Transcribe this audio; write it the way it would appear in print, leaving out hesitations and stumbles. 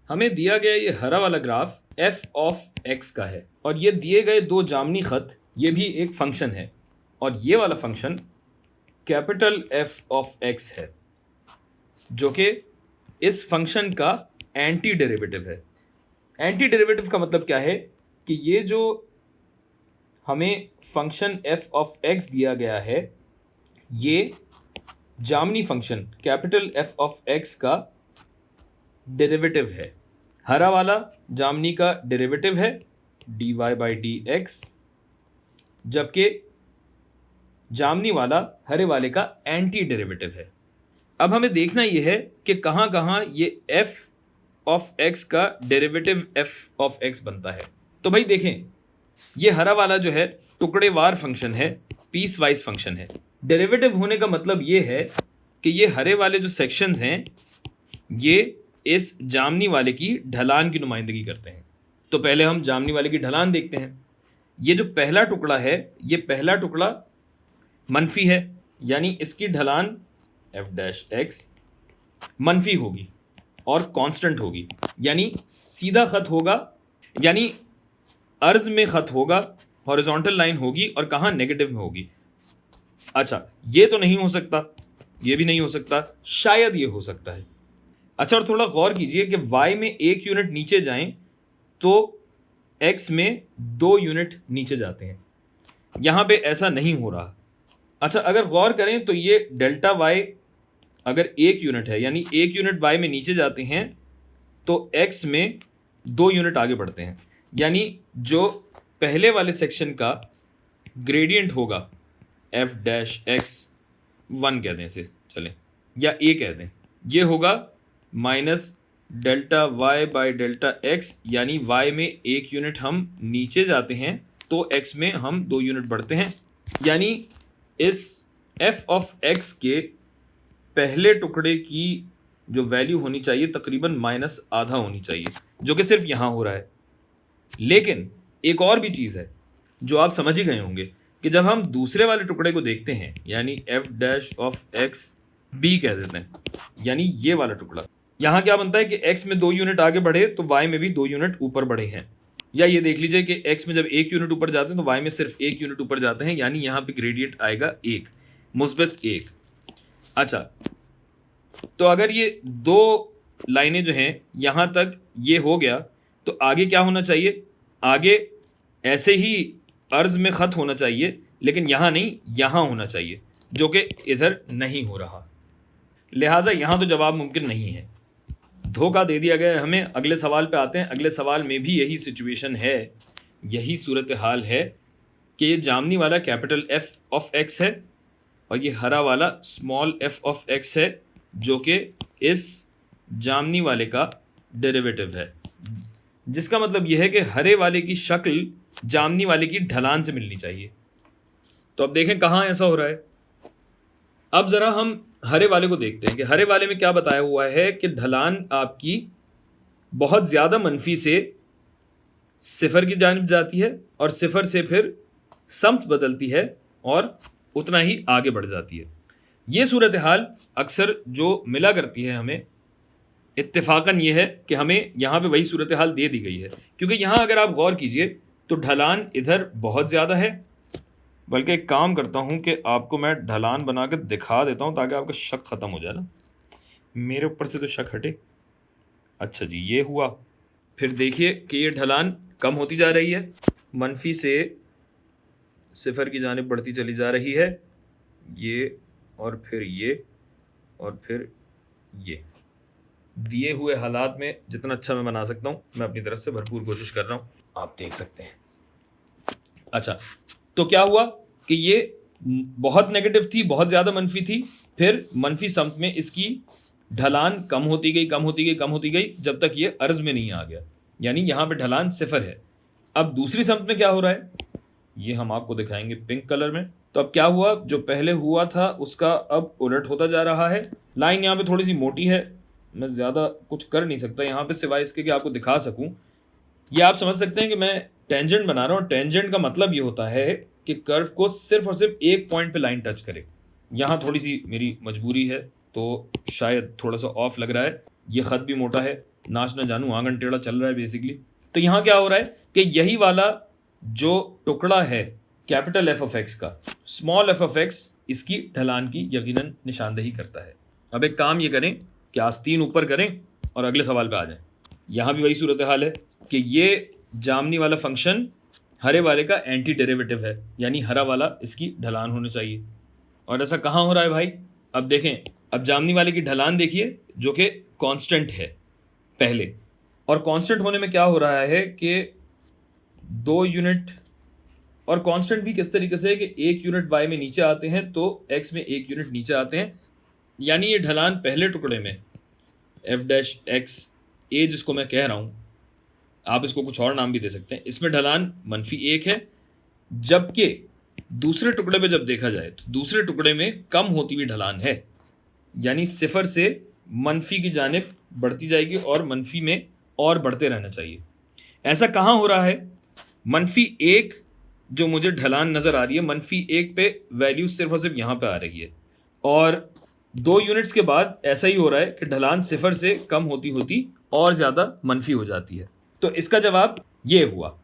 हमें दिया गया ये हरा वाला ग्राफ f ऑफ x का है और ये दिए गए दो जामनी खत ये भी एक फंक्शन है और ये वाला function capital F of x है जो कि इस फंक्शन का एंटी डेरिवेटिव है। एंटी डेरिवेटिव का मतलब क्या है कि ये जो हमें फंक्शन f ऑफ x दिया गया है ये जामनी function capital F of x का डेरिवेटिव है। हरा वाला जामनी का डेरिवेटिव है dy बाई डी एक्स, जबकि जामनी वाला हरे वाले का एंटी डेरिवेटिव है। अब हमें देखना यह है कि कहाँ कहाँ ये f ऑफ x का डेरिवेटिव f ऑफ x बनता है। तो भाई देखें, ये हरा वाला जो है टुकड़ेवार फंक्शन है, पीस वाइज फंक्शन है। डेरिवेटिव होने का मतलब ये है कि ये हरे वाले जो सेक्शंस हैं ये इस जामनी वाले की ढलान की नुमाइंदगी करते हैं। तो पहले हम जामनी वाले की ढलान देखते हैं। ये जो पहला टुकड़ा है ये पहला टुकड़ा मनफी है, यानी इसकी ढलान f डैश x मनफी होगी और कांस्टेंट होगी, यानी सीधा खत होगा, यानी अर्ज में खत होगा, हॉरिजॉन्टल लाइन होगी और कहाँ नेगेटिव में होगी। अच्छा, ये तो नहीं हो सकता, ये भी नहीं हो सकता, शायद ये हो सकता है। अच्छा, और थोड़ा गौर कीजिए कि y में 1 यूनिट नीचे जाएं तो x में 2 यूनिट नीचे जाते हैं। यहाँ पे ऐसा नहीं हो रहा। अच्छा, अगर गौर करें तो ये डेल्टा y अगर 1 यूनिट है, यानी 1 यूनिट y में नीचे जाते हैं तो x में 2 यूनिट आगे बढ़ते हैं, यानी जो पहले वाले सेक्शन का ग्रेडियंट होगा f डैश x 1 कह दें इसे, चलें, या a कह दें, ये होगा minus delta y by delta x, यानी y में 1 यूनिट हम नीचे जाते हैं तो x में हम 2 यूनिट बढ़ते हैं, यानी इस f ऑफ x के पहले टुकड़े की जो वैल्यू होनी चाहिए तकरीबन माइनस आधा होनी चाहिए, जो कि सिर्फ यहाँ हो रहा है। लेकिन एक और भी चीज़ है जो आप समझ ही गए होंगे कि जब हम दूसरे वाले टुकड़े को देखते हैं, यानी f dash of x b कह देते हैं, यानी ये वाला टुकड़ा, यहाँ क्या बनता है कि x में 2 यूनिट आगे बढ़े तो y में भी 2 यूनिट ऊपर बढ़े हैं। या ये देख लीजिए कि x में जब 1 यूनिट ऊपर जाते हैं तो y में सिर्फ 1 यूनिट ऊपर जाते हैं, यानी यहाँ पे ग्रेडियंट आएगा 1, मुस्बत 1। अच्छा, तो अगर ये 2 लाइनें जो हैं यहाँ तक ये हो गया तो आगे क्या होना चाहिए? आगे ऐसे ही अर्ज में ख़त होना चाहिए, लेकिन यहाँ नहीं, यहाँ होना चाहिए, जो कि इधर नहीं हो रहा। लिहाजा यहाँ तो जवाब मुमकिन नहीं है, धोखा दे दिया गया है हमें। अगले सवाल पे आते हैं। अगले सवाल में भी यही सिचुएशन है, यही सूरत हाल है कि ये जामनी वाला कैपिटल F ऑफ x है और ये हरा वाला स्मॉल f ऑफ x है, जो कि इस जामनी वाले का डेरिवेटिव है, जिसका मतलब यह है कि हरे वाले की शक्ल जामनी वाले की ढलान से मिलनी चाहिए। तो अब देखें कहाँ ऐसा हो रहा है। अब ज़रा हम हरे वाले को देखते हैं कि हरे वाले में क्या बताया हुआ है कि ढलान आपकी बहुत ज़्यादा मनफी से सिफर की जानिब जाती है और सिफर से फिर समत बदलती है और उतना ही आगे बढ़ जाती है। ये सूरत हाल अक्सर जो मिला करती है हमें, इत्तेफाकन ये है कि हमें यहाँ पे वही सूरत हाल दे दी गई है, क्योंकि यहाँ अगर आप गौर कीजिए तो ढलान इधर बहुत ज़्यादा है। बल्कि एक काम करता हूँ कि आपको मैं ढलान बना कर दिखा देता हूँ ताकि आपका शक ख़त्म हो जाए ना, मेरे ऊपर से तो शक हटे। अच्छा जी, ये हुआ। फिर देखिए कि ये ढलान कम होती जा रही है, मनफी से सिफर की जानिब बढ़ती चली जा रही है, ये और फिर ये और फिर ये। दिए हुए हालात में जितना अच्छा मैं बना सकता हूँ मैं अपनी तरफ से भरपूर कोशिश कर रहा हूँ, आप देख सकते हैं। अच्छा, तो क्या हुआ कि ये बहुत नेगेटिव थी, बहुत ज़्यादा मनफी थी, फिर मनफी समत में इसकी ढलान कम होती गई, कम होती गई, कम होती गई, जब तक ये अर्ज में नहीं आ गया, यानी यहाँ पे ढलान सिफर है। अब दूसरी समत में क्या हो रहा है ये हम आपको दिखाएंगे पिंक कलर में। तो अब क्या हुआ, जो पहले हुआ था उसका अब उलट होता जा रहा है। लाइन यहाँ पे थोड़ी सी मोटी है, मैं ज़्यादा कुछ कर नहीं सकता यहाँ पे सिवाय इसके कि आपको दिखा सकूँ। ये आप समझ सकते हैं कि मैं टेंजेंट बना रहा हूँ। टेंजेंट का मतलब ये होता है कि कर्व को सिर्फ और सिर्फ एक पॉइंट पे लाइन टच करे। यहाँ थोड़ी सी मेरी मजबूरी है तो शायद थोड़ा सा ऑफ लग रहा है। ये ख़त भी मोटा है, नाच न जानू आंगन टेढ़ा चल रहा है बेसिकली। तो यहाँ क्या हो रहा है कि यही वाला जो टुकड़ा है कैपिटल एफ ऑफ एक्स का, स्मॉल एफ ऑफ एक्स इसकी ढलान की यकीनन निशानदेही करता है। अब एक काम ये करें कि आस्तीन ऊपर करें और अगले सवाल पे आ जाएं। यहाँ भी वही सूरत हाल है कि ये जामनी वाला फंक्शन हरे वाले का एंटी डेरिवेटिव है, यानी हरा वाला इसकी ढलान होनी चाहिए। और ऐसा कहाँ हो रहा है भाई? अब देखें, अब जामनी वाले की ढलान देखिए जो कि कांस्टेंट है पहले, और कांस्टेंट होने में क्या हो रहा है कि 2 यूनिट, और कांस्टेंट भी किस तरीके से है कि 1 यूनिट y में नीचे आते हैं तो x में 1 यूनिट नीचे आते हैं, यानी ये ढलान पहले टुकड़े में f डैश x a जिसको मैं कह रहा हूँ, आप इसको कुछ और नाम भी दे सकते हैं, इसमें ढलान -1 है, जबकि दूसरे टुकड़े पे जब देखा जाए तो दूसरे टुकड़े में कम होती हुई ढलान है, यानी सिफर से मनफी की जानिब बढ़ती जाएगी और मनफी में और बढ़ते रहना चाहिए। ऐसा कहाँ हो रहा है? -1 जो मुझे ढलान नजर आ रही है, -1 पे वैल्यू सिर्फ और सिर्फ यहाँ पे आ रही है, और 2 यूनिट्स के बाद ऐसा ही हो रहा है कि ढलान सिफर से कम होती होती और ज्यादा मनफी हो जाती है। तो इसका जवाब ये हुआ